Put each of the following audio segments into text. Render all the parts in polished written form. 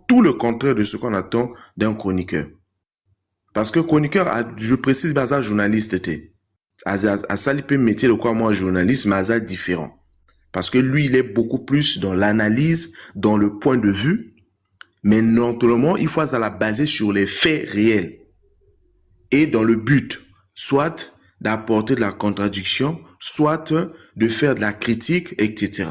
tout le contraire de ce qu'on attend d'un chroniqueur. Parce que chroniqueur, je précise, c'est journaliste. À ça, il peut mettre le quoi, moi, journaliste, mais c'est différent. Parce que lui, il est beaucoup plus dans l'analyse, dans le point de vue. Mais normalement, il faut la baser sur les faits réels. Et dans le but, soit d'apporter de la contradiction, soit de faire de la critique, etc.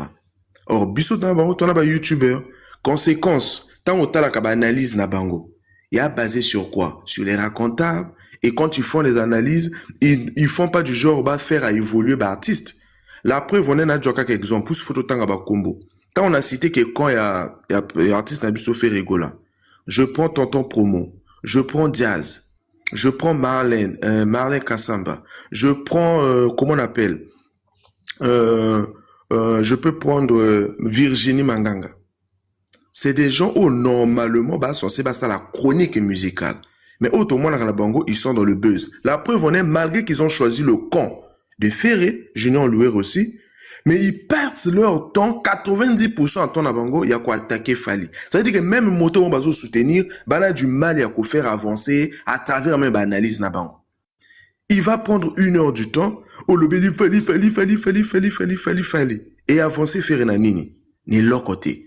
Or, biso dans bango, ton youtubeur, conséquence, tant autant la analyse na bango, il y a basé sur quoi? Sur les racontables. Et quand ils font les analyses, ils font pas du genre, bah, faire à évoluer, bah, artiste. La preuve, on a un quelques exemples, pour ce photo tanga ba combo. Quand on a cité que quand il y a artiste na biso fait rigola. Je prends Tonton Promo, je prends Diaz, je prends Marlène Kassamba, je prends, comment on appelle, je peux prendre Virginie Manganga. C'est des gens où normalement, bah, censé ça la chronique musicale. Mais autrement, dans la bango, ils sont dans le buzz. La preuve, on est, malgré qu'ils ont choisi le camp de Ferré, Junior Louer aussi, mais ils perdent leur temps, 90% en temps na bango, il y a quoi attaquer Fali. Ça veut dire que même moto, on va soutenir, bah, a du mal à faire avancer à travers même analyse na bango. Il va prendre 1 heure du temps, au lobby, Fali. Et avancer faire na nini. Ni leur côté.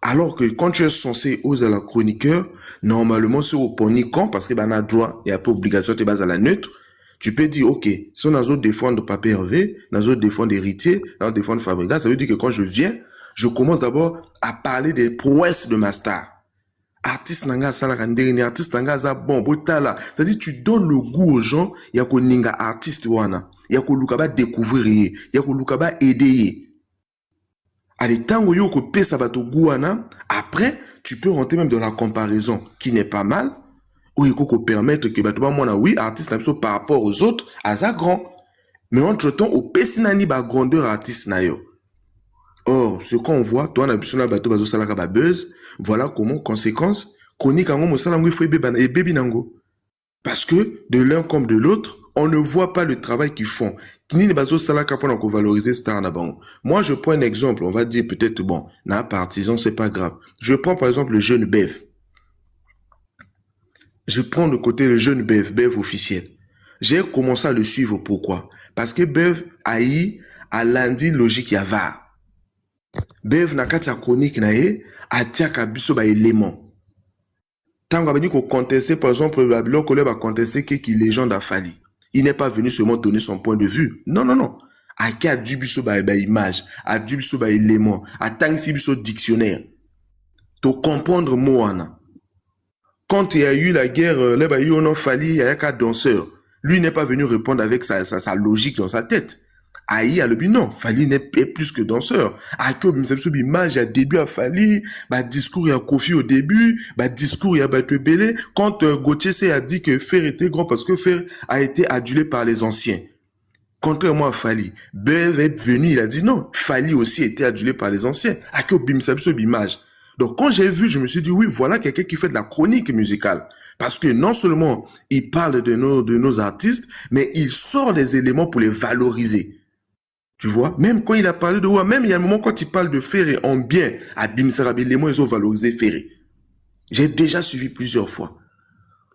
Alors que quand tu es censé oser la chroniqueur, normalement, c'est au ponican, parce que ben, a droit, il n'y a pas obligation, tu es basé à la neutre. Tu peux dire, ok, si on a d'autres défendre Pape Hervé, on a d'autres défendre Héritier, on a défendre Fabregas, ça veut dire que quand je viens, je commence d'abord à parler des prouesses de ma star. Artiste nanga sala kandere, artiste nanga za bon, botala. C'est-à-dire, tu donnes le goût aux gens, il y a qu'on ninga artiste wana, il y a qu'on lukaba découvrir, il y a qu'on lukaba aider. Allez, tango yo ko pesa bato gouana, après, tu peux rentrer même dans la comparaison, qui n'est pas mal, où il faut permettre que bato ba mona, oui, artiste n'a par rapport aux autres, à ça grand. Mais entre-temps, au pesinani ba grandeur artiste na yo. Or, ce qu'on voit, toi, on a besoin de bateau, bateau, salaka, ba buzz, voilà comment, conséquence, chronique, en gros, il faut et baby nango. Parce que, de l'un comme de l'autre, on ne voit pas le travail qu'ils font. Valoriser star na bango. Moi, je prends un exemple, on va dire peut-être, bon, na partisan, c'est pas grave. Je prends par exemple le jeune Bev. Je prends le côté le jeune Bev, Bev officiel. J'ai commencé à le suivre, pourquoi? Parce que Bev a eu, à lundi, logique yava. Bev na kati ya chronique na ye, a tia kabiso ba élément. Tant qu'on va contester, par exemple, la bloc va contester qui légende a fallu. Il n'est pas venu seulement donner son point de vue. Non, non, non. A qui a du biso ba image, a du biso ba élément, a tangsi biso dictionnaire. To comprendre moana. Quand il y a eu la guerre, là, bah, il y a fallu, il y a qu'un danseur. Lui n'est pas venu répondre avec sa logique dans sa tête. Aïe, a le but, non, Fali n'est plus que danseur. Ako, image, à début, à Fali, bah, discours, il y a Kofi au début, bah, discours, il y a Batebele. Quand Gauthier a dit que Fer était grand parce que Fer a été adulé par les anciens. Contrairement à Fali, Bev est venu, il a dit non, Fali aussi était adulé par les anciens. Ako, image. Donc, quand j'ai vu, je me suis dit, oui, voilà quelqu'un qui fait de la chronique musicale. Parce que non seulement il parle de nos artistes, mais il sort les éléments pour les valoriser. Tu vois, même quand il a parlé de Wa, même il y a un moment quand il parle de Ferré en bien, à Bimsarabi, les mots, ils ont valorisé Ferré. J'ai déjà suivi plusieurs fois.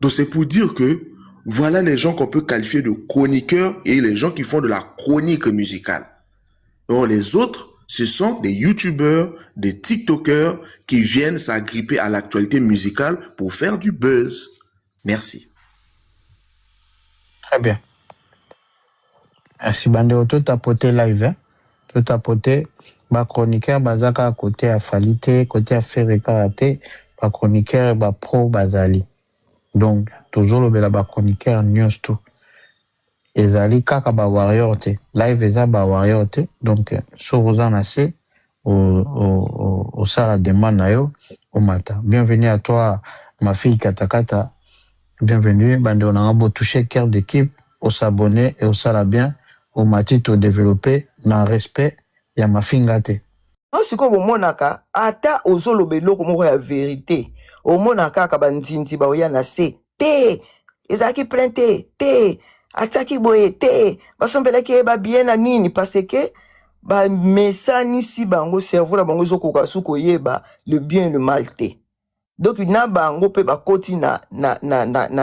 Donc c'est pour dire que voilà les gens qu'on peut qualifier de chroniqueurs et les gens qui font de la chronique musicale. Or les autres, ce sont des youtubeurs, des tiktokers qui viennent s'agripper à l'actualité musicale pour faire du buzz. Merci. Très bien. Merci Bandeo, tout tapoté live, hein? Tout tapoté, ba chroniqueur bazaka côté à Falite, côté à Ferré Karaté, ba chroniqueur ba pro bazali. Donc toujours le bela ba chroniqueur news tout. Ezali kaka ba warrior te, live eza ba warrior te. Donc sur vous en assez au sala demande na yo au matin. Bienvenue à toi ma fille Katakata. Bienvenue Bandeo na ngabo toucher cœur d'équipe, au s'abonner et au sala bien. Au matito développé na respect ya mafinga te. Non siko bomonaka ata ozoloba eloko moko ya vérité omonaka ka bandinzi ba oya na se te ezaki plainte te ataki boye te basombelaki ba bien na nini parce que ba mesani si bango cerveau na bango ezokoka suko yeba le bien et le mal te Donc na bango pe bakoti na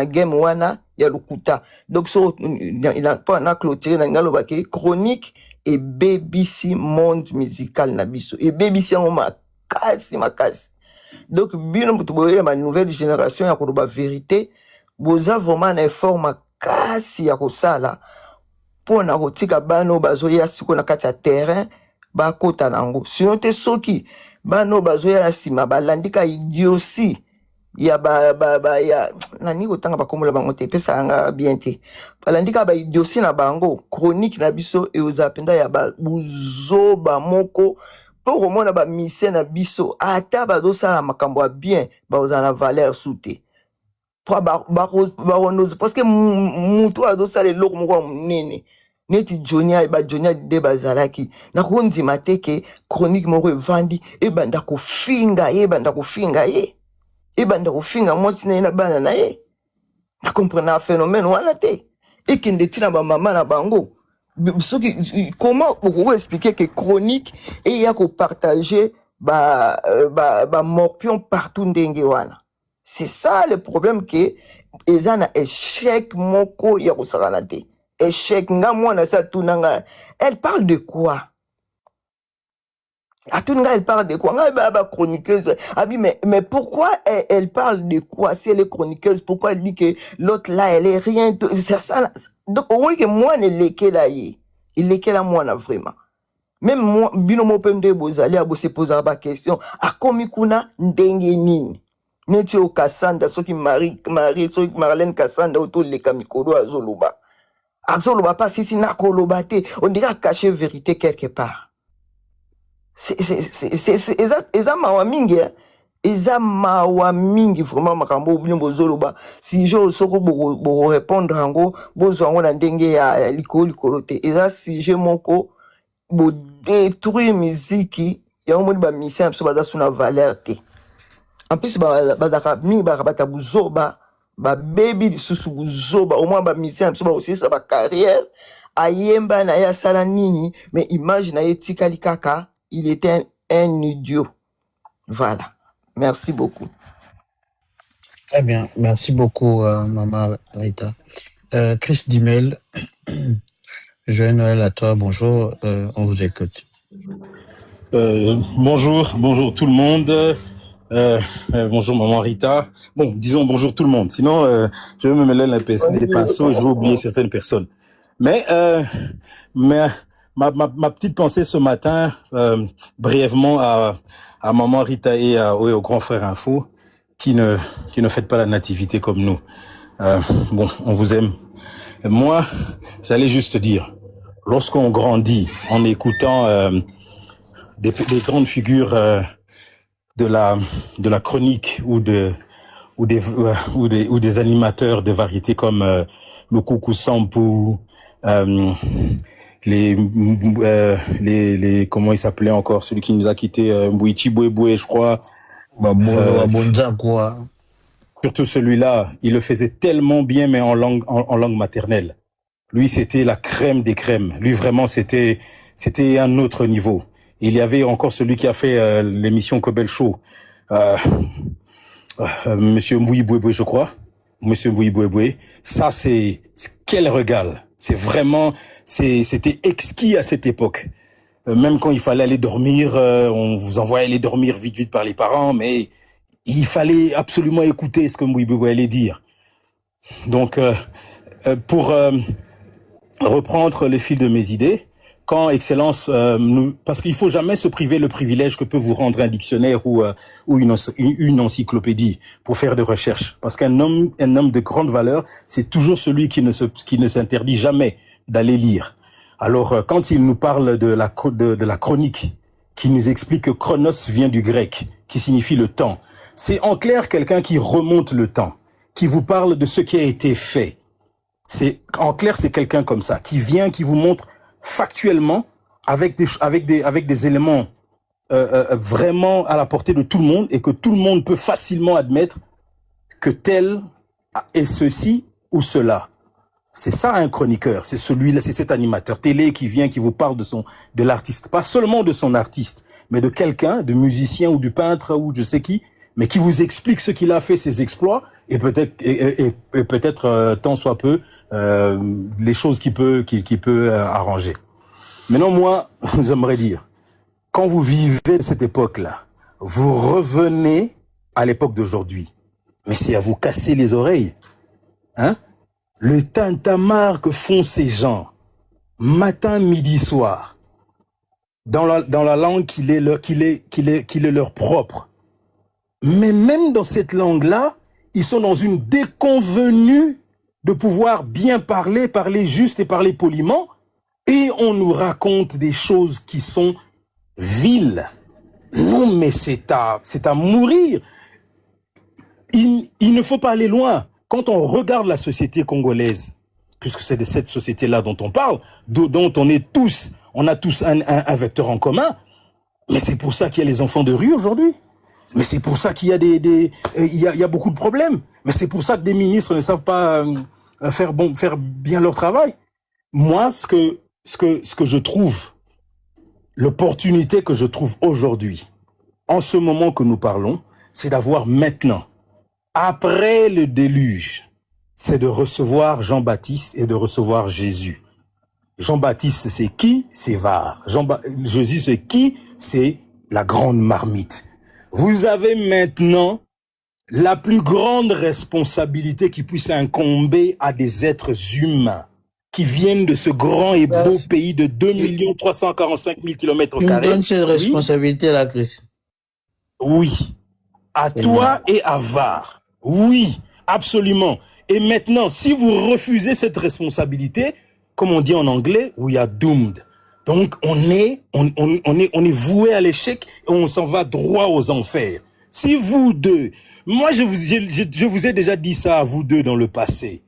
game wana ya lukuta. Donc so il a pas na clôturer na ngalo baki chronique et BBC monde musical na biso et BBC en makasi. Donc bino mutu boyela ma nouvelle génération ya ko ba vérité boza vraiment na effort makasi ya kosala pona kotika bano bazoya siko na kati ya terrain bakota nango. Sinon te soki bano bazoya na sima balandika idiosi ya ya nani kotanga bakomola bango te pesa nga bien te balandika ba idiosi na bango chronique na biso e uzapenda ya buzoba moko po komona ba mise na biso ata bazosala makambo ya bien baoza na valeur sute po baronoze parce que mutu azosala eloko moko munene neti Jonia de bazalaki na konzima teke chronique moko evandi ebanda kofinga ye ebanda kofinga mwasi na ye na bana na ye na comprendre phénomène wana te ekende tina ba mama na bango soki comment vous expliquer que chronique et ya ko partager ba morpion partout ndenge wana. C'est ça le problème que ezana échec moko ya ko sakana te échec nga mwana sa tunanga elle parle de quoi? Atunga, elle parle de quoi? Chroniqueuse. Mais pourquoi elle parle de quoi? Si elle est chroniqueuse, pourquoi elle dit que l'autre là, elle est rien? C'est ça. Donc, au moins que moi, il est là, moi, vraiment. Même moi, binomo pende bozali, abo se poser la question. A komikuna ndenge nini? Neti o Kassanda, soki Marie, soki Marlène Kassanda, auto le kamikoro azoloba. Azoloba pas si na koloba te. On dirait cacher vérité quelque part. Eza mawa mingi eza mawa mingi vraiment makambo bino bozoloba si je soko bo répondre ngo bozo ngo na ndenge ya likolo te eza sujet moko bo détruire musique ya omoni ba musicien so baza suna valeur te en plus ba daka mingi ba bata buzoba ba baby susu buzoba au moins ba musicien so ba aussi sa ba carrière ayemba na ya sala nini mais image na etikali kaka. Il était un idiot. Voilà. Merci beaucoup. Très bien. Merci beaucoup, Maman Rita. Chris Dimel, joyeux Noël à toi. Bonjour. On vous écoute. Bonjour tout le monde. Bonjour Maman Rita. Bon, disons bonjour tout le monde. Sinon, je vais me mêler les pinceaux et je vais oublier certaines personnes. Mais ma petite pensée ce matin, brièvement à Maman Rita et au grand frère Info, qui ne faites pas la nativité comme nous. Bon, on vous aime. Moi, j'allais juste dire, lorsqu'on grandit en écoutant des grandes figures de la chronique ou des animateurs de variétés comme le Coucou Sampou, les comment il s'appelait encore celui qui nous a quitté, Mbouichi Bouéboué, je crois. Surtout celui-là, il le faisait tellement bien, mais en langue maternelle. Lui, c'était la crème des crèmes. Lui, vraiment, c'était un autre niveau. Il y avait encore celui qui a fait l'émission Kobel Show, Monsieur Mbouy Bouéboué, je crois. Monsieur Mbouy Bouéboué. Ça, c'est quel régal. C'est vraiment, c'était exquis à cette époque. Même quand il fallait aller dormir, on vous envoyait aller dormir vite par les parents, mais il fallait absolument écouter ce que Mbouy Bouéboué allait dire. Donc, pour reprendre le fil de mes idées, quand Excellence, parce qu'il faut jamais se priver le privilège que peut vous rendre un dictionnaire ou une encyclopédie pour faire des recherches. Parce qu'un homme de grande valeur, c'est toujours celui qui ne s'interdit jamais d'aller lire. Alors, quand il nous parle de la chronique, qui nous explique que chronos vient du grec, qui signifie le temps, c'est en clair quelqu'un qui remonte le temps, qui vous parle de ce qui a été fait. En clair, c'est quelqu'un comme ça, qui vient, qui vous montre factuellement, avec des éléments vraiment à la portée de tout le monde, et que tout le monde peut facilement admettre que tel est ceci ou cela. C'est ça un chroniqueur, c'est celui-là, c'est cet animateur télé qui vient, qui vous parle de l'artiste, pas seulement de son artiste, mais de quelqu'un, de musicien ou du peintre ou je sais qui, mais qui vous explique ce qu'il a fait, ses exploits, et peut-être tant soit peu les choses qu'il peut arranger. Maintenant, moi, j'aimerais dire, quand vous vivez cette époque-là, vous revenez à l'époque d'aujourd'hui, mais c'est à vous casser les oreilles, hein? Le tintamarre que font ces gens, matin, midi, soir, dans la langue qu'il est leur propre. Mais même dans cette langue-là, ils sont dans une déconvenue de pouvoir bien parler juste et parler poliment, et on nous raconte des choses qui sont viles. Non, mais c'est à mourir. Il ne faut pas aller loin. Quand on regarde la société congolaise, puisque c'est de cette société-là dont on parle, dont on a tous un vecteur en commun, mais c'est pour ça qu'il y a les enfants de rue aujourd'hui. Mais c'est pour ça qu'il y a il y a beaucoup de problèmes. Mais c'est pour ça que des ministres ne savent pas faire bien leur travail. Moi, ce que je trouve, l'opportunité que je trouve aujourd'hui, en ce moment que nous parlons, c'est d'avoir maintenant, après le déluge, c'est de recevoir Jean-Baptiste et de recevoir Jésus. Jean-Baptiste, c'est qui? C'est VAR. Jésus, c'est qui? C'est la grande marmite. Vous avez maintenant la plus grande responsabilité qui puisse incomber à des êtres humains qui viennent de ce grand et beau pays de 2 345 000 km². Tu me donnes cette responsabilité-là, Chris. Oui. À toi et à VAR. Oui, absolument. Et maintenant, si vous refusez cette responsabilité, comme on dit en anglais, we are doomed. Donc, on est voué à l'échec et on s'en va droit aux enfers. Si vous deux, moi je vous ai déjà dit ça à vous deux dans le passé.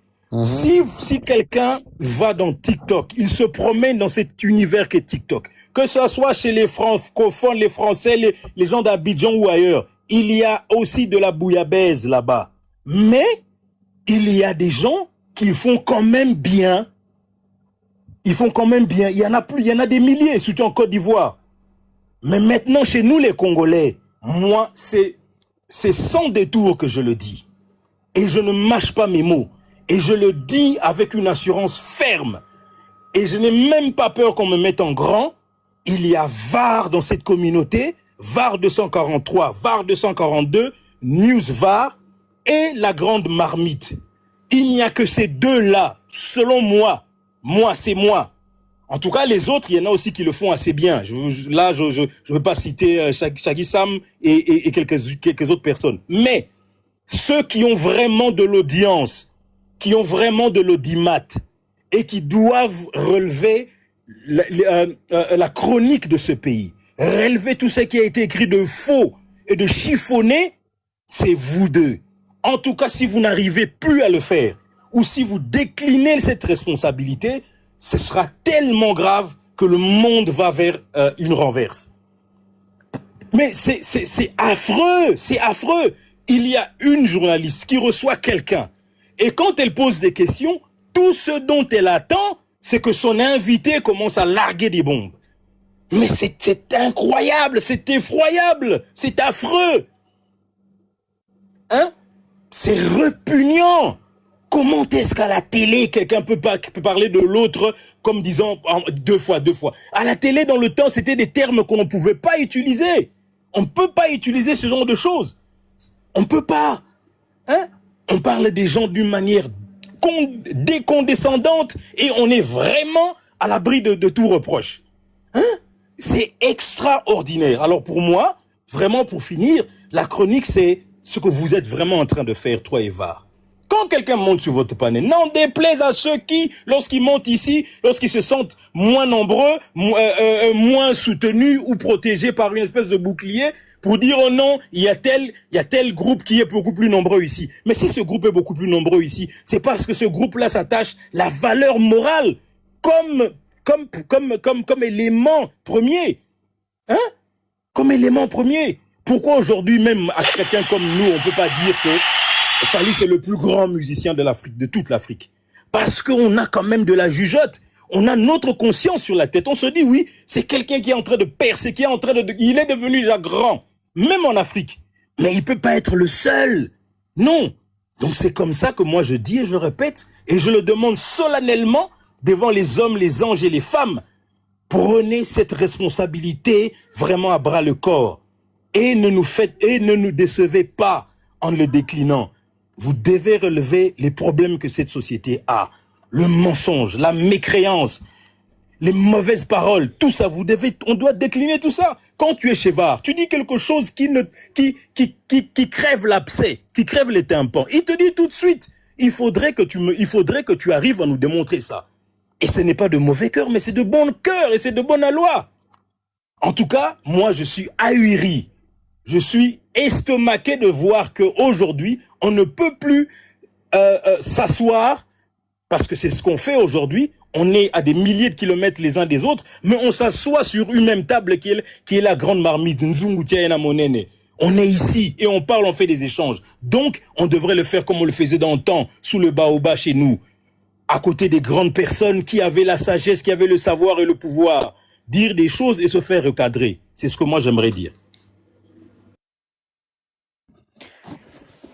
Si quelqu'un va dans TikTok, il se promène dans cet univers qu'est TikTok, que ce soit chez les francophones, les Français, les gens d'Abidjan ou ailleurs, il y a aussi de la bouillabaisse là-bas. Mais il y a des gens qui font quand même bien. Ils font quand même bien. Il y en a des milliers, surtout en Côte d'Ivoire. Mais maintenant, chez nous, les Congolais, moi, c'est sans détour que je le dis. Et je ne mâche pas mes mots. Et je le dis avec une assurance ferme. Et je n'ai même pas peur qu'on me mette en grand. Il y a VAR dans cette communauté, VAR 243, VAR 242, News VAR et la grande marmite. Il n'y a que ces deux-là, selon moi. Moi, c'est moi. En tout cas, les autres, il y en a aussi qui le font assez bien. Je ne veux pas citer Shaggy Sam et quelques autres personnes. Mais ceux qui ont vraiment de l'audience, qui ont vraiment de l'audimat et qui doivent relever la chronique de ce pays, relever tout ce qui a été écrit de faux et de chiffonné, c'est vous deux. En tout cas, si vous n'arrivez plus à le faire, ou si vous déclinez cette responsabilité, ce sera tellement grave que le monde va vers une renverse. Mais c'est affreux, c'est affreux. Il y a une journaliste qui reçoit quelqu'un, et quand elle pose des questions, tout ce dont elle attend, c'est que son invité commence à larguer des bombes. Mais c'est incroyable, c'est effroyable, c'est affreux. Hein? C'est répugnant. Comment est-ce qu'à la télé, quelqu'un peut parler de l'autre comme disant deux fois. À la télé, dans le temps, c'était des termes qu'on ne pouvait pas utiliser. On ne peut pas utiliser ce genre de choses. On ne peut pas. Hein? On parle des gens d'une manière décondescendante et on est vraiment à l'abri de tout reproche. Hein? C'est extraordinaire. Alors pour moi, vraiment pour finir, la chronique, c'est ce que vous êtes vraiment en train de faire, toi et VAR. Quand quelqu'un monte sur votre panel, n'en déplaise à ceux qui, lorsqu'ils montent ici, lorsqu'ils se sentent moins nombreux, moins soutenus ou protégés par une espèce de bouclier, pour dire oh non, il y a tel groupe qui est beaucoup plus nombreux ici. Mais si ce groupe est beaucoup plus nombreux ici, c'est parce que ce groupe-là s'attache la valeur morale comme élément premier. Hein? Comme élément premier. Pourquoi aujourd'hui, même à quelqu'un comme nous, on peut pas dire que Fally, c'est le plus grand musicien de l'Afrique, de toute l'Afrique? Parce qu'on a quand même de la jugeote. On a notre conscience sur la tête. On se dit, oui, c'est quelqu'un qui est en train de percer, il est devenu déjà grand, même en Afrique. Mais il peut pas être le seul. Non. Donc c'est comme ça que moi je dis et je répète, et je le demande solennellement devant les hommes, les anges et les femmes. Prenez cette responsabilité vraiment à bras le corps. Et ne nous décevez pas en le déclinant. Vous devez relever les problèmes que cette société a. Le mensonge, la mécréance, les mauvaises paroles, tout ça, on doit décliner tout ça. Quand tu es chez VAR, tu dis quelque chose qui crève l'abcès, qui crève les tympans. Il te dit tout de suite, il faudrait que tu arrives à nous démontrer ça. Et ce n'est pas de mauvais cœur, mais c'est de bon cœur et c'est de bonne loi. En tout cas, moi, je suis ahuri. Je suis estomaqué de voir qu'aujourd'hui, on ne peut plus s'asseoir, parce que c'est ce qu'on fait aujourd'hui. On est à des milliers de kilomètres les uns des autres, mais on s'assoit sur une même table qui est la grande marmite. On est ici et on parle, on fait des échanges. Donc, on devrait le faire comme on le faisait dans le temps, sous le baobab chez nous, à côté des grandes personnes qui avaient la sagesse, qui avaient le savoir et le pouvoir. Dire des choses et se faire recadrer. C'est ce que moi j'aimerais dire.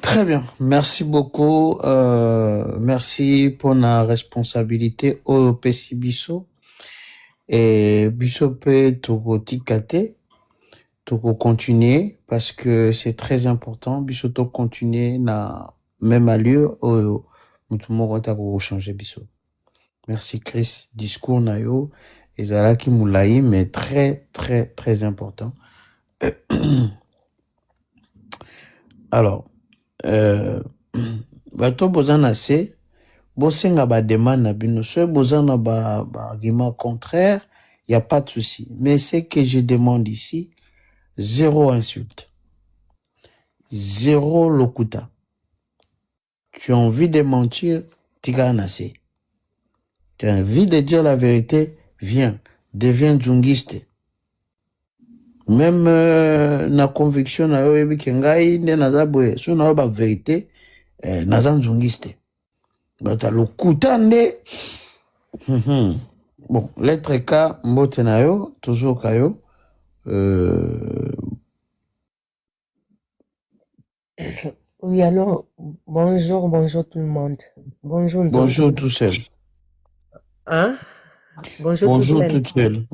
Très bien. Merci beaucoup. Merci pour la responsabilité au PC Bisso. Et Bisso peut tout ticate, tout continuer parce que c'est très important. Bisso tout continuer na même allure au mutumo ko changer Bisso. Merci Chris. Discours na yo ezala ki moulaï mais très très très important. Alors bato bozana se bosenga ba demande na bino so bozana ba argument contraire, il y a pas de souci, mais ce que je demande ici, zéro insulte, zéro lokuta. Tu as envie de mentir, tigana se. Tu as envie de dire la vérité, viens, deviens djungiste. Même na conviction na yo yebi ke ngai nde naza boye so na ba vérité naza nzungiste bata lokuta nde bon lettre K mbote na yo toujours kayo Oui, alors, bonjour tout le monde. Bonjour tout seul. Hein? Bonjour tout seul.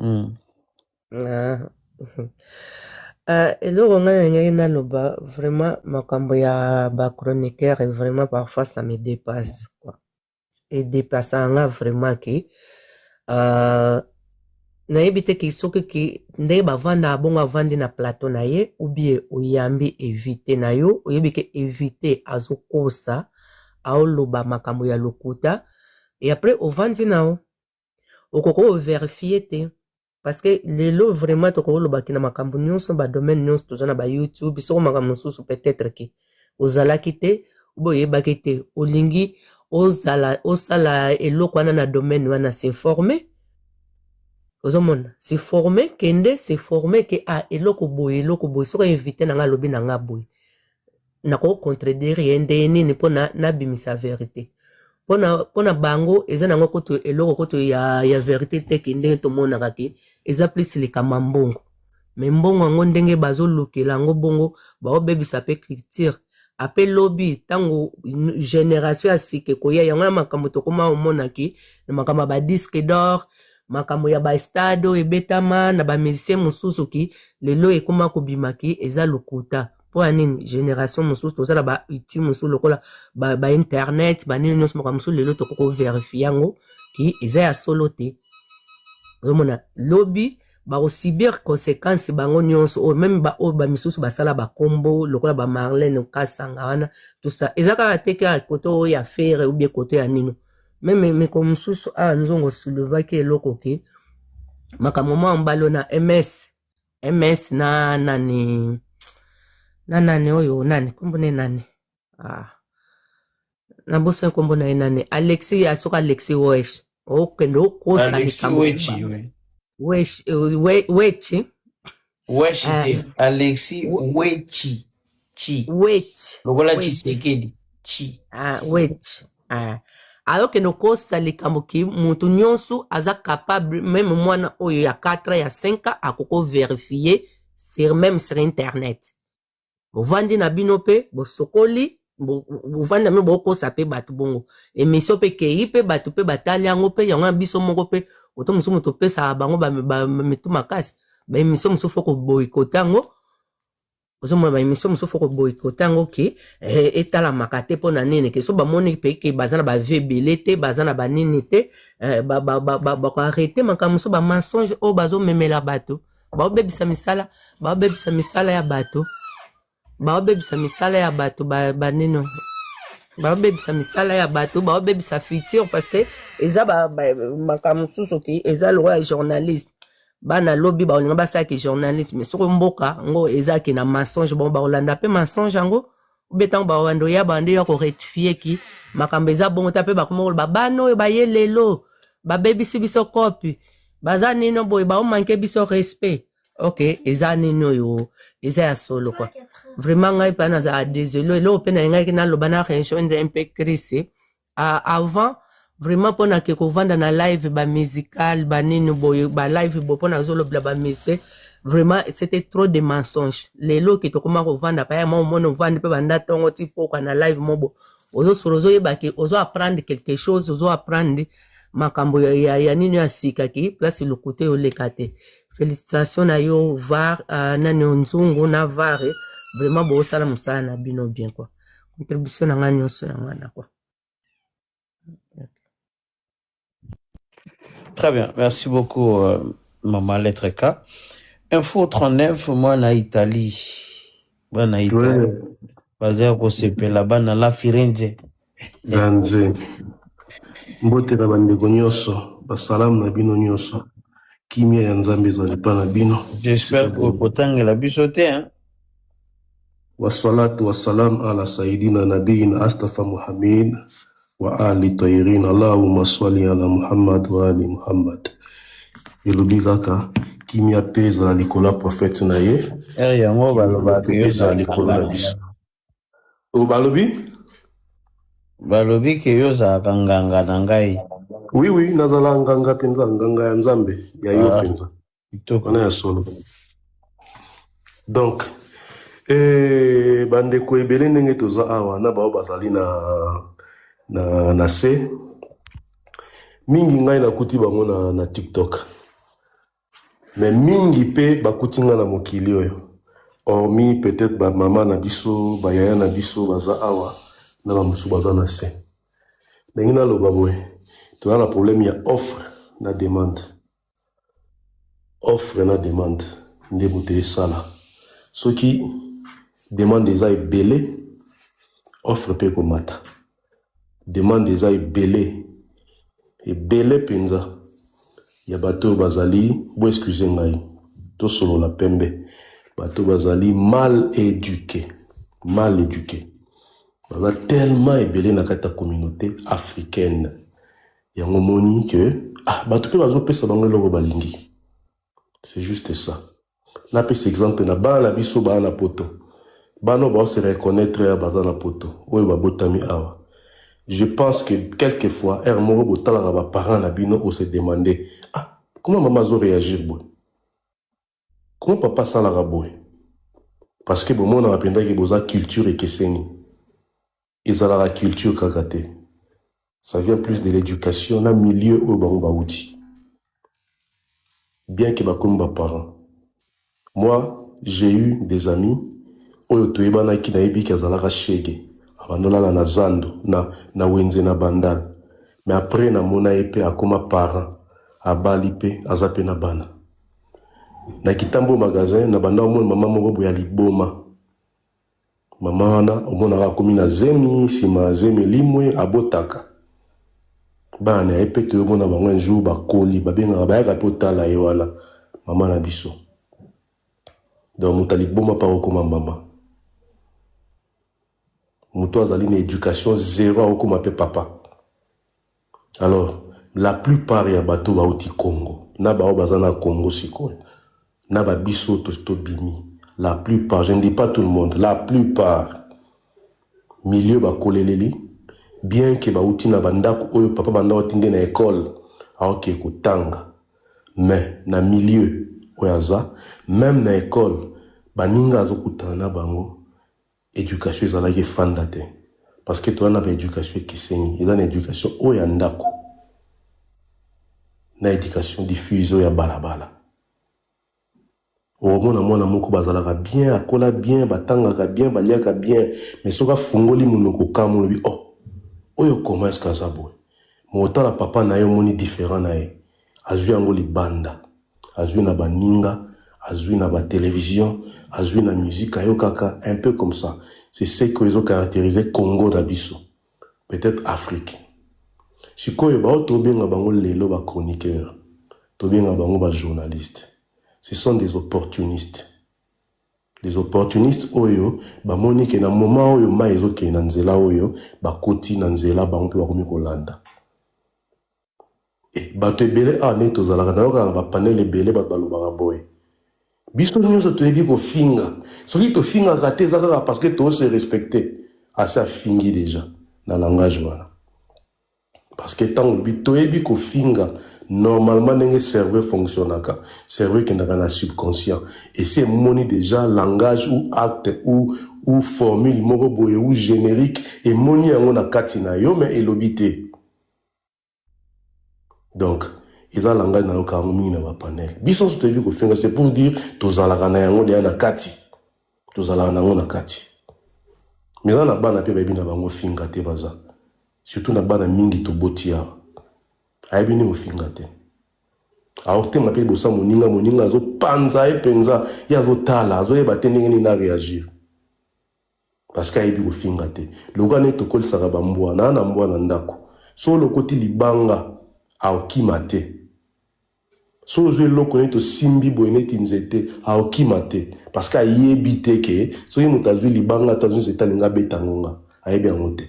Eloko nga na naloba vraiment makambo ya ba chroniqueur et vraiment parfois ça me dépasse quoi. Et dépassanga vraiment que nayebi te ki soki ki nde bavanda bongo avandi na plateau na ye ou bien oyambi éviter na yo oyebi ke éviter azokosa aoloba makambo ya lokuta et après ovandi nao okoko vérifier te. Parce que lelo vraiment toko lobaki na makambo nyonso ba domaine nyonso toza na ba YouTube soko makambo mosusu peut-être que ozalaki te boyebaki te olingi osala eloko wana na domaine wana s'informer ozomona s'informer kende s'informer ke eloko boye soko invité na nga lobi na nga boye nako contredire yende nini pona nabimisa vérité. Pona bango eza nango koto eloko koto ya vérité te kende to mona kaki eza plus le kamambongo mais mbongo ngo ndenge bazo lokela ngo bongo ba obebisa pe culture ape lobby tango génération ya sike koya yango makambo to koma omona ki na makambo ba disque d'or makambo ya ba stade ebetama na ba musicien mususu ki lelo ekoma kobimaki eza lokuta. Pour une génération mosusu tozala ba uti mosusu lokola ba internet ba nini nyonso mosusu lelo tokoko vérifier yango ki eza ya solo te. Omona lobby ba osibir conséquence bango nyonso o même ba misusu basala ba combo lokola ba Marlène Kasanga wana tout ça eza kaka te ka koto ya faire ou bien koto ya nino même comme mosusu nzongo soulevaki eloko ke makambo mwa mbalo na MS na nani oyo nani kombo ne nani na bosa kombo na nani Alexis asoka Alexis wesh okendo kosa Alexis wechi Alexis wechi lokola chisekedi chi wechi alokendo kosa likambo ki mutu nyonso aza capable même mwana oyo ya 4 ya 5 akoko vérifier même sur internet. bovandi na bino pe bosokoli bovandi na bino bokosa pe bato bongo émission pe kei pe bato pe batali yango pe yango biso moko pe oto mosusu moto opesa bango bametu makasi baémission mosusu fo koboyikote yango ozomona baémission mosusu fo koboyikote yango ke etalamaka te mpo na nini ke so bamoni pe ke baza na bavie ebele te baza na banini te bakoarrete makambo mosusu bamensonge oyo bazomemela bato baobebisa misala ya bato baobebisa misala ya bato banino baobebisa misala ya bato baobebisa futur parce que eza makambo mosusu ke eza lokola journaliste bana lobi baolinga basalaki journaliste mais soko mboka ngo ezaki na mensonge bon baolanda pe mensonge yango obetango bawando ya bande ya korectifie ki makambo eza bongo ta pe bakomoloba bana oyo baye lelo babebisi biso kopi baza nino boye baomanke biso respect ok eza nini oyo eza ya solo quoi vraiment ngai mpe naza désolé eloko mpe nalingaki naloba na rejoindre un peu crise avant vraiment mpo nake kovanda na live bamusical banini boye balive bo mpo nazolobela bamise vraiment c'était trop de mensonge lelo ke tokoma kovanda paya ma omona ovandi mpe banda ntongo ti pokwa na live mobo ozosolo ozoyebaki ozo apprendre quelque chose ozo apprendre makambo ya nini ya sika ki place lokute oleka te félicitations na yo var nani nzungu na vare vraiment bosala mosala na bino bien quoi contribution na nga nyonso ya ngana quoi. Très bien, merci beaucoup, Maman Lettre K. Info 39, moi, na Italie. Moi, na Italie. Basé à Kosepe, là-bas, na la Firenze. Zanze. Mbote na bandeko nyonso, basalam na bino nyonso. Kimia ya Nzambe ezali pa na bino. J'espère que potang la bisoté, hein. Wassalatu wassalam ala Sayyidina Nabiyin Astafa Muhammad wa ali tayirin. Allahumma salli ala Muhammad wa ali Muhammad. Elobi kaka kimia peza na likola prophète na ye. Yango baloba peza na likola na biso. O balobi? Balobi ke yo za kanganga na ngai. Oui, nazala nganga penza nganga ya Nzambe ya yo penza. Kona ya solo. Donc bandeko ebele ndenge toza awa na bao bazali na se mingi ngai nakuti bango na TikTok mais mingi pe bakuti nga na mokili oyo hormis peut-être ba mama na biso ba yaya na biso baza awa na ba musu baza na se ndenge naloba boye toza na problème ya offre na demande nde moto esala soki demande eza ebele offre pe komata demande eza ebele penza ya bato bazali bo excuse ngai to solo la pembe bato bazali mal éduqué baza tellement ebele na kata communauté africaine yango moni que bato pe bazopesa bango eloko balingi c'est juste ça na pesa exemple na bana biso bana poto bano ba se reconnaître ya bazana poto oyo babotami awa. Je pense que quelquefois moko botala ba parents na bino o se demander comment maman zo réagir boy, comment papa sala boy, parce que bon mona rapenda ki boza culture et keseni ezala la culture kakate, ça vient plus de l'éducation na milieu o bango ba outi bien que ba comme ba parents. Moi j'ai eu des amis oyo toyebana ki na yebi kazalaka shege abandolala na zando na wenze na bandal mais après na mona epe akoma parent abali pe azape na bana na kitambo magasin na banda omona mama moko boya liboma mama wana omona akomi na zemi sima zemi limwe abotaka bana epe toyomona bango un jour bakoli babengaka bayaka pe otala ye wana mama na biso donc moto liboma pa okoma mama moto azali na éducation zéro okoma pe papa. Alors la plupart ya bato bauti Congo na bao bazana Congo sikoyo na ba biso to bimi, la plupart, je ne dis pas tout le monde, la plupart milieu ba koleleli bien que bauti na bandako oyo papa banda otinde na école aoke kotanga mais na milieu oyaza même na école baninga azokutana na bango éducation ezalaki efanda te parce que toza na baéducation ekeseni eza na éducation oyo ya ndako na éducation diffuse oyo ya balabala omona mwana moko bazalaka bien akola bien batangaka bien baliaka bien mais soki afungoli monoko kama olobi oyo comment est-ce kaza boye motala papa na ye omoni différent na ye azwi yango libanda azwi na baninga azwi na batélévision azwi na musique ayo kaka un peu comme ça c'est ce que ils ont caractérisé Congo na biso peut-être Afrique sikoyo bao tobenga bango lelo ba chroniqueur tobenga bango ba journaliste ce sont des opportunistes oyo bamoni ke na moment oyo ma ezoke na nzela oyo bakoti na nzela bango mpe bakomi kolanda bato ebele ne tozalaka na yoka na bapanele ebele bato balobaka boye biso nyonso toyebi kofinga soki tofingaka te eza kaka parce que tose respecte asi afingi déjà na langage wana parce que ntango lobi toyebi kofinga normalement ndenge cerveau fonctionnaka cerveau ekendaka na subconscient et c'est moni déjà langage ou acte ou formule moko boye ou générique emoni yango na kati na yo mais elobi te donc ils ont langage na yoka yango mingi na bapanel biso so toyebi kofinga c'est pour dire tozalaka na yango deya na kati tozalaka na yango na kati mais eza na bana mpe bayebi na bango finga te baza surtout na bana mingi toboti awa ayebi nini kofinga te aotema mpe libosa moninga azopanza ye mpenza ye azotala azoyeba te ndenge nini aréagir parce que ayebi kofinga te lokola neti tokolisaka bambwa na mbwa na ndako so lokoti libanga aokima te so ozwi eloko neti osimbi boye neti nzete aokima te parce que ayebi te ke soki moto azwi libanga ata azwi nzete alingi abeta ngonga ayebi yango te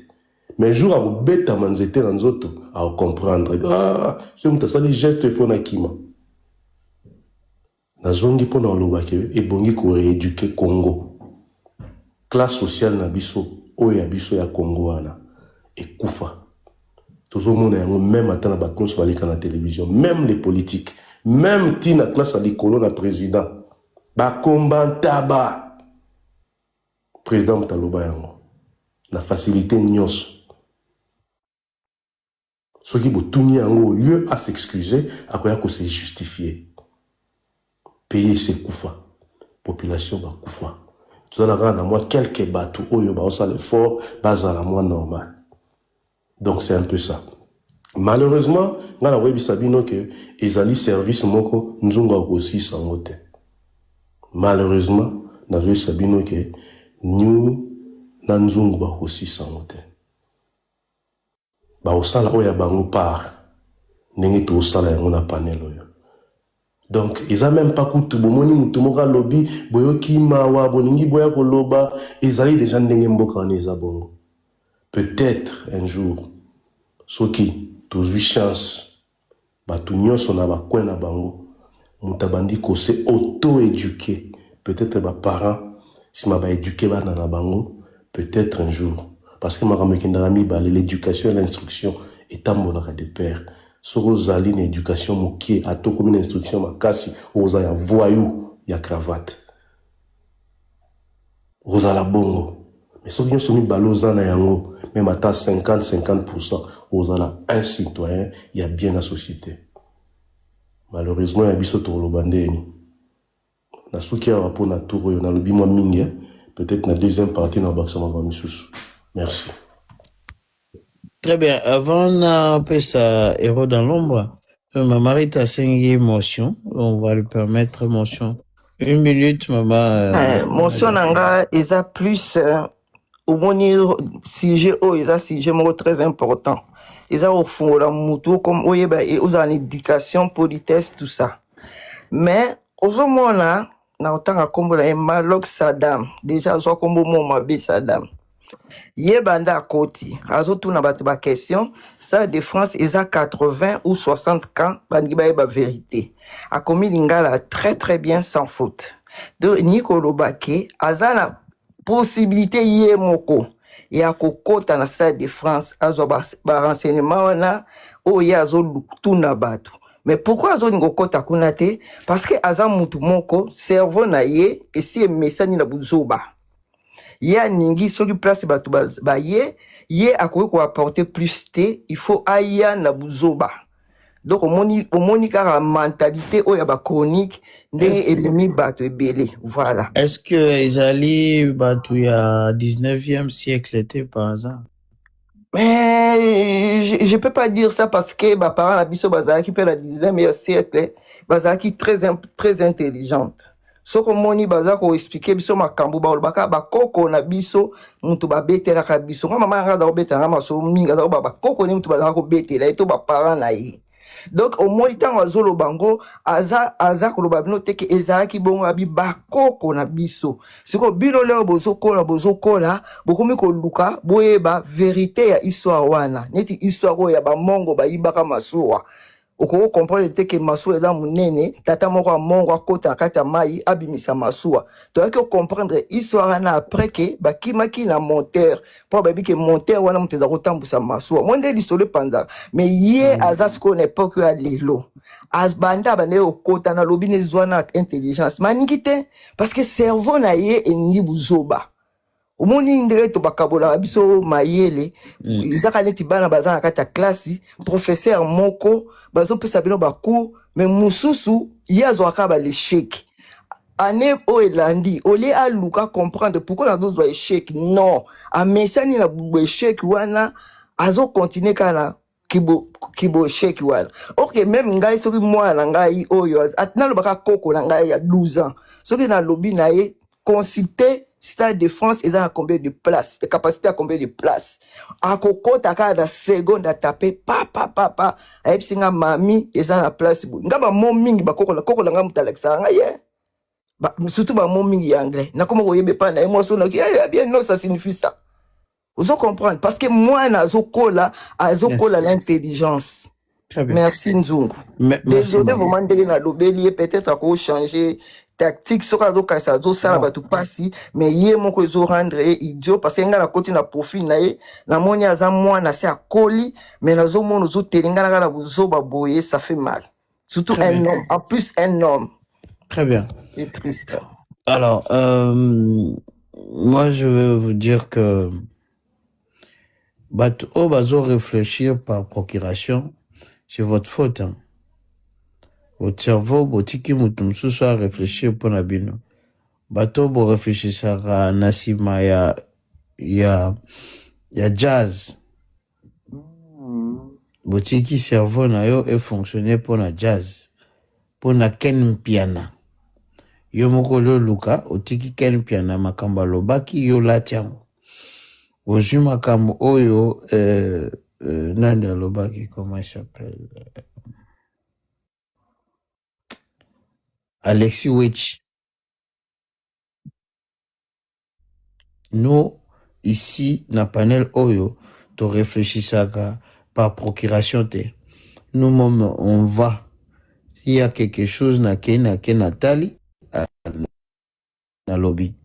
mais jour akobetama nzete na nzoto aocomprendre soki moto asali geste efo na kima nazongi mpo na oloba ke ebongi korééduke Congo classe sociale na biso oyo ya biso ya Congo wana ekufa tozomona yango même ata na bato nyonso baleka na télévision même les politiques même ti na classe ya likolo na président bakomba ntaba président moto aloba yango na facilité nyonso soki botuni yango au lieu à s'excuser akoya ko se justifier pays sekufa population bakufa tozalaka na mwa quelques bato oyo baosala effort bazala mwa normal donc c'est un peu ça malheureusement nga na webisa bino ke ezali service moko nzungu akosisa yango te malheureusement nazoyebisa bino ke ñu na nzungu bakosisa yango te baosala oyo ya bango part ndenge toosala yango na panel oyo donc eza même pas kutu bomoni mutu moko alobi boyoki mawa boningi boya koloba ezali déjà ndenge mboka wana eza bongo peut-être un jour soki tozwi chance bato nyonso na bakwe na bango mutu abandi kose auto-éduquer peut-être baparents sima baéduke bana na bango peut-être un jour parce que makambo ekendaka mibale l'éducation et l'instruction etambolaka de pair soki ozali na éducation mokie atokomi na instruction makasi ozala ya voyou ya cravate ozala bongo mais soki nyonso mibale oza na yango même ata 50% ozala un citoyen ya bien na société malheureusement ya biso tokoloba ndeni na soki awa mpo na tour oyo nalobi mwa mingi peut-être na deuxième partie na bakisa makambo misusu merci. Très bien. Avant d'appeler ça Héros dans l'ombre, ma mari t'a signé motion. On va lui permettre motion. 1 minute, maman. Motion nanga, eza plus au monir sujet eza sujet moko très important. Eza au fond la mutu comme oyeba et aux en éducation, politesse, tout ça. Mais aux mona na otanga kombo la Malok Saddam. Déjà zo kombo mo mabe Saddam. Yebanda koti azotuna bato ba question ça de France eza 80 ou 60 ans bangi ba vérité akomi lingala très très bien sans faute de Nicolas Baké azana possibilité yé moko ya kokota na ça de France azo ba renseignement wana o ya zo tuna bato mais pourquoi azo ngokota kunate parce que azam mutu moko cerveau na ye et si mesani na buzoba ye aningi soki place bato baye ye akoki koapporter plus te il faut aya na buzoba. Donc omoni kaka mentalité oyo ya bachronique ndenge ebimi bato ebele. Voilà. Est-ce que ezali bato ya 19e siècle était par hasard? Mais je peux pas dire ça parce que ma parents la biso bazalaki pe la 19e siècle bazalaki très intelligente. Soko moni baza ko expliquer biso makambo ba olbaka ba koko na biso mutu ba betela ka biso. Nga mama nga da obetela maso minga da ba koko ni mutu baza ko betela eto ba parents na ye. Donc au moins tant azolo bango aza koloba bino teke ezalaki bongo abi bakoko na biso siko bino leo bozokola bokomi koluka boyeba vérité ya histoire wana neti histoire oyo ya bamongo bayibaka masuwa okoko comprendre teke masuwa eza munene tata moko ya mongo akota na kati ya mai abimisa masuwa toyaki comprendre histoire wana après ke bakimaki na monteur po bayebi ke monteur wana moto eza kotambusa masuwa mo nde lisolo epanzaka mais ye aza sikoyo na epoke ya lelo banda bande okota na lobi ne zwana intelligence maningi te parce que cerveau na ye eningi buzoba omoni ndenge to bakabola biso mayele izaka neti bana baza na kati ya klasi professeur moko bazopesa bino bacours mais mususu ye azwaka l'échec année o elandi ole aluka comprendre pourquoi na dozwa échec non amesani na échec wana azo continuer kana kibo échec wana ok même ngai soki mwana ngai oyo atina lobaka koko na ngai ya 12 ans soki na lobi na ye consulter Stade de France, ils ont à combien de places, de capacité à combien de places. À Coco, t'as la seconde à taper, pa. Et puis, mami, ils ont la place. Nga ba moming, ba koko la nga mutaleksa, nga ye. Surtout ba moming anglais. Na comment vous yebe pas na émotion, na bien non, ça signifie ça. Vous comprenez? Parce que moi, na zokola l'intelligence. Merci Nzungu. Désolé, vraiment, na lobeli, peut-être à quoi changer. Tactique soka do kasa zo sala batu pasi mais ye moko ezo rendre idiot parce que nga na koti na profil na ye na moni aza mwana se akoli mais nazo mono zo telinga na kana buzo baboye ça fait mal surtout très un bien. Homme en plus un homme très bien c'est triste. Alors moi je veux vous dire que bato bazo réfléchir par procuration c'est votre faute hein. Votre cerveau, botiki mutumsu soit réfléchir pour nabino. Bato bo réfléchir à nasima ya jazz. Botiki cerveau na yo et fonctionner pour na jazz. Pour na ken piana. Yo moko lo luka, otiki ken piana makamba lobaki yo latiango. Oju makambo oyo, nanda lobaki, comment il s'appelle? Alexis Witch. Nous, ici, na panel Oyo, to réfléchissaka par procuration te. Nous, on va. S'il y a quelque chose na Nathalie, na lobby.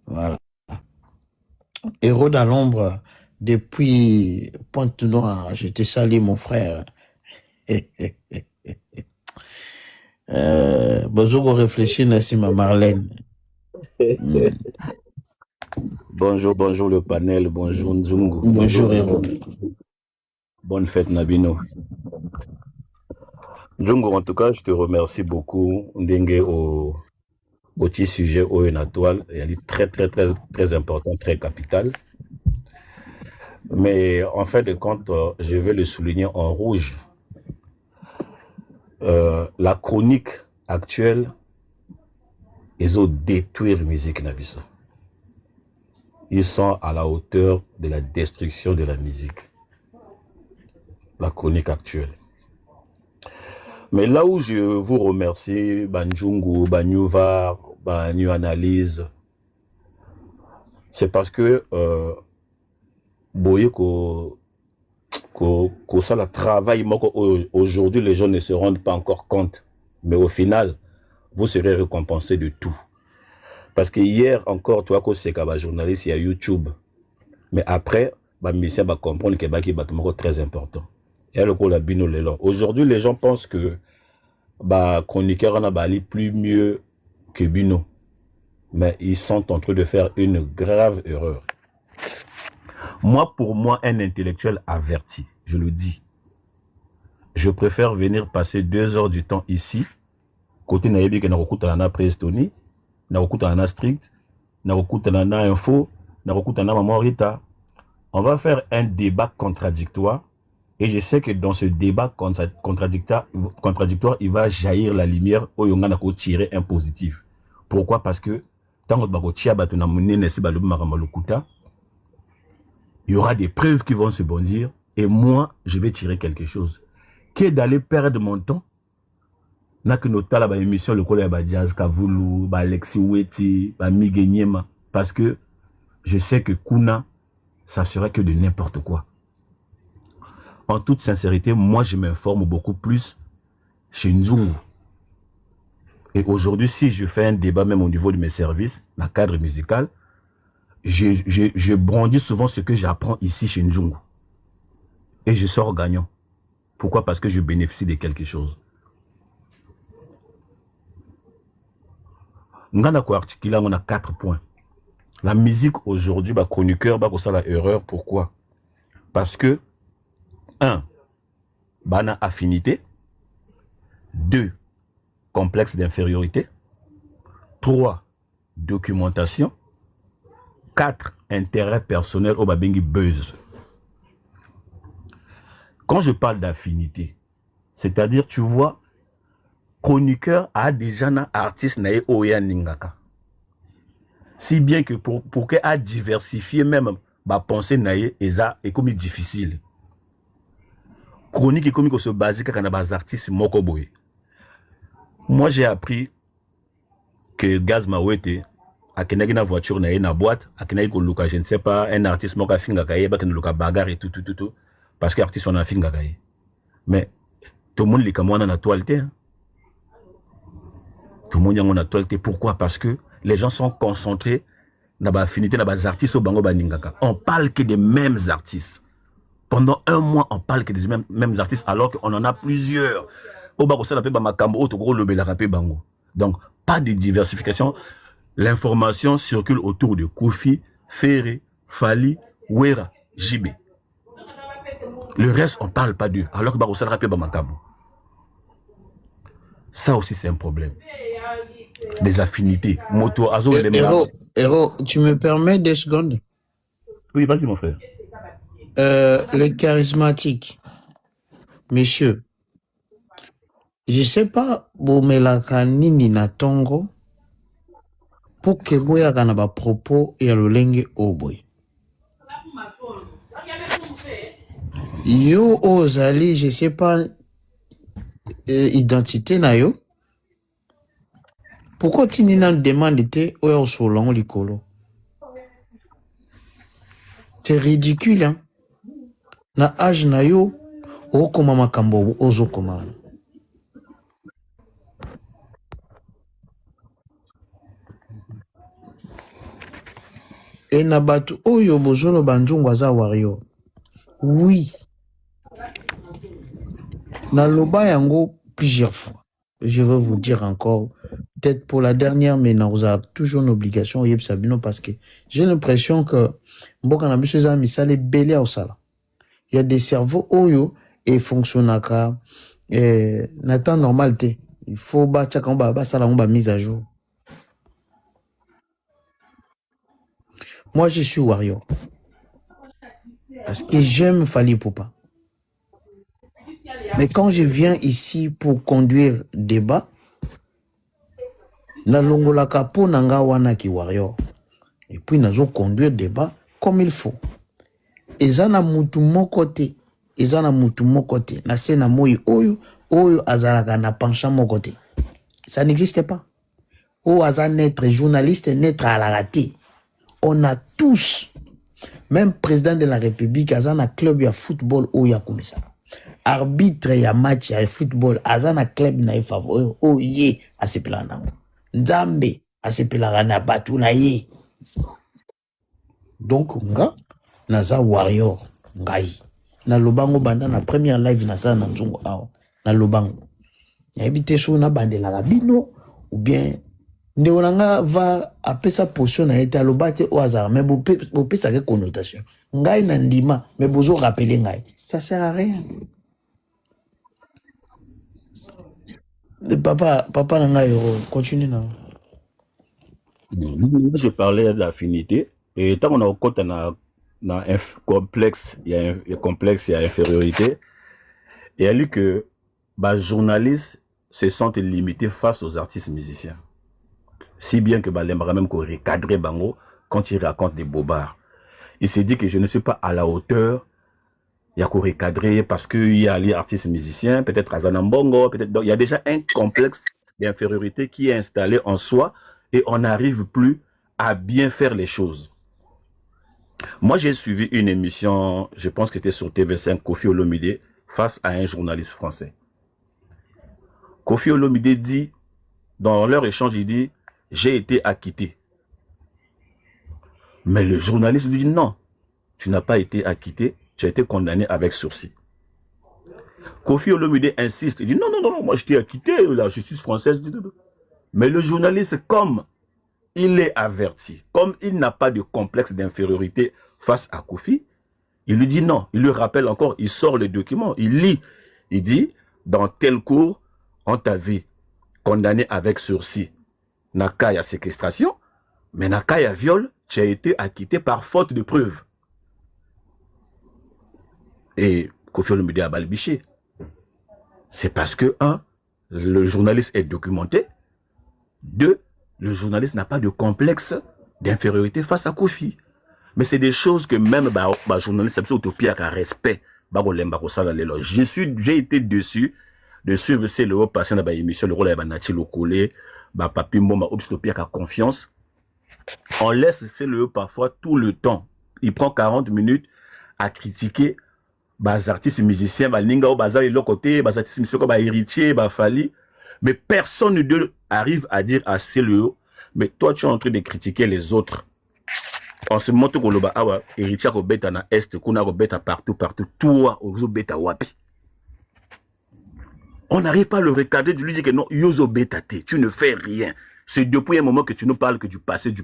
Voilà. Héros dans l'ombre, depuis Pointe-Noire, je te salue, mon frère. Bonjour, réfléchir, Nassima Marlène. Bonjour le panel, bonjour Nzungu. Bonjour Héros. Bonne fête Nabino. Nzungu, en tout cas, je te remercie beaucoup. Ndenge au petit sujet au une toile, il est très important, très capital. Mais en fin de compte, je vais le souligner en rouge. La chronique actuelle, ils ont détruit la musique Nabiso. Ils sont à la hauteur de la destruction de la musique. La chronique actuelle. Mais là où je vous remercie, Banjungu, Banyuva, Banyu Analyse, c'est parce que Boyeko ça le travail, aujourd'hui les gens ne se rendent pas encore compte. Mais au final, vous serez récompensé de tout. Parce que hier encore, toi, c'est qu'un journaliste, il y a YouTube. Mais après, bah, mission va comprendre que c'est très important. Et le coup, la bino l'élan. Aujourd'hui, les gens pensent que bah, chroniqueur en a bali plus mieux que Bino. mais ils sont en train de faire une grave erreur. Moi, pour moi, un intellectuel averti, je le dis, je préfère venir passer 2 heures du temps ici, côté Naïbi que Narokuta Pré-Estonie, Narokuta Strict, Narokuta Info, Narokuta Maman Rita. On va faire un débat contradictoire et je sais que dans ce débat contradictoire, il va jaillir la lumière où on a tirer un positif. Pourquoi? Parce que tant que il y aura des preuves qui vont se bondir et moi, je vais tirer quelque chose. Que d'aller perdre mon temps, n'a que notre la émission le collègue Jazz Kavoulou, Alexis Weti, Miguenyema, parce que je sais que Kuna, ça serait que de n'importe quoi. En toute sincérité, moi, je m'informe beaucoup plus chez Nzungu. Et aujourd'hui, si je fais un débat, même au niveau de mes services, dans le cadre musical, je brandis souvent ce que j'apprends ici chez Nzungu. Et je sors gagnant. Pourquoi? Parce que je bénéficie de quelque chose. On a 4 points. La musique aujourd'hui, chroniqueur, ça la erreur. Pourquoi? Parce que 1. Bana affinité. 2. Complexe d'infériorité. 3. Documentation. 4. Intérêt personnel au babengi buzz. Quand je parle d'affinité, c'est-à-dire, tu vois, chroniqueur a déjà un artiste nae oya ningaka. Si bien que pour qu'elle a diversifié même ma pensée nae, est comme difficile. Chronique est comme se base quand on a des artistes mokoboy. Moi j'ai appris que Gaz Mawete a une voiture nae na boîte, a une luka je ne sais pas un artiste moka finga kaye ba luka bagarre et tout parce que l'artiste on a finga kaye. Mais tout le monde les comme on a la toileté. Tout le monde a la toileté. Pourquoi? Parce que les gens sont concentrés dans l'affinité, dans les artistes au Bango Baningaka. On parle que des mêmes artistes. Pendant 1 mois, on parle que des mêmes artistes alors qu'on en a plusieurs. Au Bango, ça l'appelle Bamakambo, au Togo, le Belarapé Bango. Donc, pas de diversification. L'information circule autour de Koufi, Ferré, Fali, Wera, Jibé. Le reste, on ne parle pas d'eux. Alors que Bango, ça l'appelle Bamakambo. Ça aussi, c'est un problème. Des affinités. Moto, Azo, Héros, tu me permets 2 secondes? Oui, vas-y, mon frère. Les charismatiques, messieurs, je ne sais pas, Bomelaka Nini na Tongo, pour que Boya Ganaba propos et le Lenge Oboy. Yo Ozali, je ne sais pas, identité na yo. Pourquoi tu n'as pas demandé au solon l'icolo? C'est ridicule, hein? Na âge na yo, o koma makambo ozo koma. Et na batu oyo bozolo banzungu aza wario. Oui. Na loba yango plusieurs fois. Je veux vous dire encore, peut-être pour la dernière, mais nous avons toujours une obligation au Sabino parce que j'ai l'impression que il y a des cerveaux oyo et fonctionnaka n'attend normalité. Il faut battre mise à jour. Moi, je suis warrior parce que j'aime Fali Poupa. Mais quand je viens ici pour conduire débat, na longola kapo nanga wana ki warrior. Et puis nazo conduire débat comme il faut. Ezana mutu mokote, ezana mutu mokote. Na sena moi oyo azalaka na penchant mokote. Ça n'existe pas. O azan être journaliste, n'être à la raté. On a tous, même président de la République, azana club ya football ou ya comme ça. Arbitre ya match ya football azana club na favori o ye asepela na nzambe asepela na batu na ye. Donc nga naza warrior ngai na lobango banda na première live na sa na nzungu awa na lobango ya habité so na bandela la bino ou bien Ndeonanga va apesa position na été alobate au hasard, mais vous pesa quelle connotation. Ngai nandima, mais vous rappeler ngai. Ça sert à rien. Papa nanga continue non. Je parlais d'affinité et tant qu'on a au côté dans un complexe, il y a un complexe, il y a infériorité. Et elle dit que les journalistes se sentent limités face aux artistes musiciens. Si bien que les même qu'on recadre Bango quand ils racontent des bobards. Il s'est dit que je ne suis pas à la hauteur. Il y a qu'on recadrer parce qu'il y a les artistes musiciens, peut-être à Zanambongo, peut-être. Donc il y a déjà un complexe d'infériorité qui est installé en soi et on n'arrive plus à bien faire les choses. Moi, j'ai suivi une émission, je pense que c'était sur TV5, Kofi Olomide, face à un journaliste français. Kofi Olomide dit, dans leur échange, il dit, j'ai été acquitté. Mais le journaliste lui dit, non, tu n'as pas été acquitté, tu as été condamné avec sursis. Kofi Olomide insiste, il dit, non, moi je t'ai acquitté, la justice française dit, mais le journaliste, comme il est averti, comme il n'a pas de complexe d'infériorité face à Kofi, il lui dit non, il lui rappelle encore, il sort le document, il lit, il dit, dans tel cours, on t'avait condamné avec sursis. Nakaya séquestration, mais Nakaya viol, tu as été acquitté par faute de preuve. Et Kofi Olomide a balbiché. C'est parce que, 1, le journaliste est documenté, 2, le journaliste n'a pas de complexe d'infériorité face à Kofi. Mais c'est des choses que même les journalistes, c'est utopie avec respect. J'ai été dessus de suivre ces le passé dans l'émission, le rôle de Nati Lokole, Papi Mboma, utopie avec confiance. On laisse CLE parfois tout le temps. Il prend 40 minutes à critiquer les artistes musiciens, les ninga ou les l'autre côté, les artistes musiciens comme les héritiers, les Fali. Mais personne ne arrive à dire à CLE, mais toi tu es en train de critiquer les autres. On se montre que l'oba awa héritier ko beta na est, kuna ko beta partout, toi ozo beta wapi. On n'arrive pas à le recadrer, de lui dire que non, yozo beta te, tu ne fais rien. C'est depuis un moment que tu nous parles que du passé.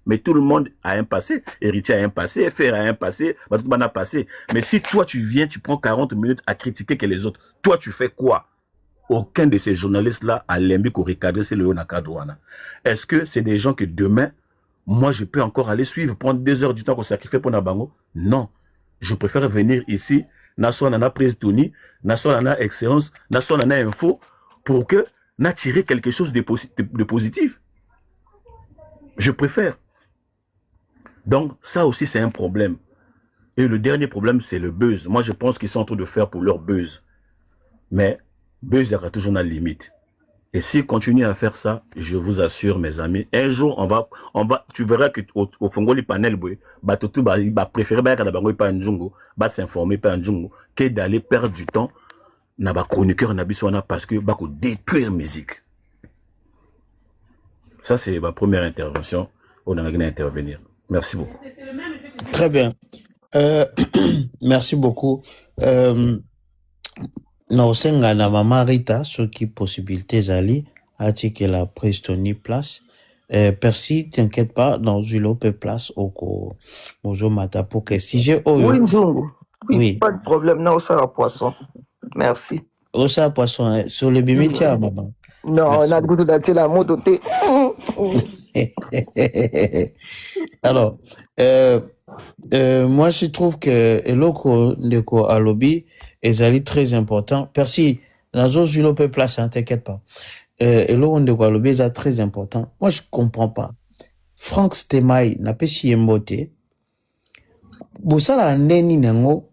Mais tout le monde a un passé, héritier a un passé, frère a un passé, tout le monde a un passé. Mais si toi tu viens, tu prends 40 minutes à critiquer que les autres, toi tu fais quoi? Aucun de ces journalistes-là a l'aimé qu'on recadre, c'est le Onakadouana. Est-ce que c'est des gens que demain, moi, je peux encore aller suivre, prendre 2 heures du temps qu'on sacrifie pour Nabango? Non. Je préfère venir ici, Nassau Nana prise Tony, Nassau Nana excellence, Nassau Nana info, pour que n'a tiré quelque chose de positif. Je préfère. Donc, ça aussi, c'est un problème. Et le dernier problème, c'est le buzz. Moi, je pense qu'ils sont en train de faire pour leur buzz. Mais, buzz, il y aura toujours une limite. Et s'ils continuent à faire ça, je vous assure, mes amis, un jour, on va, tu verras que au fond, les panels, tout va préférer, s'informer, que d'aller perdre du temps, na ba chroniqueur, parce que, détruire musique. Ça, c'est ma première intervention. On a rien à intervenir. Merci beaucoup. Très bien. Merci beaucoup. Non, c'est na maman Rita, ce qui possibilité zali, a dit que la prise Tony place. Percy, t'inquiète pas, dans Julo peut place au bonjour Mata pour que si j'ai Oui, Nzungu. Oui. Pas de problème, non, ça va poisson. Merci. Oh, ça poisson, sur le bimitia, maman. Non, on a le goût de la moto. Alors, moi, je trouve que l'oko de à lobby est très important. Percy, dans un Julo peut place, hein, t'inquiète pas. Et l'oko de à lobby est très important. Moi, je comprends pas. Frank Stemai n'a pas si émoté. Boussala neni nango,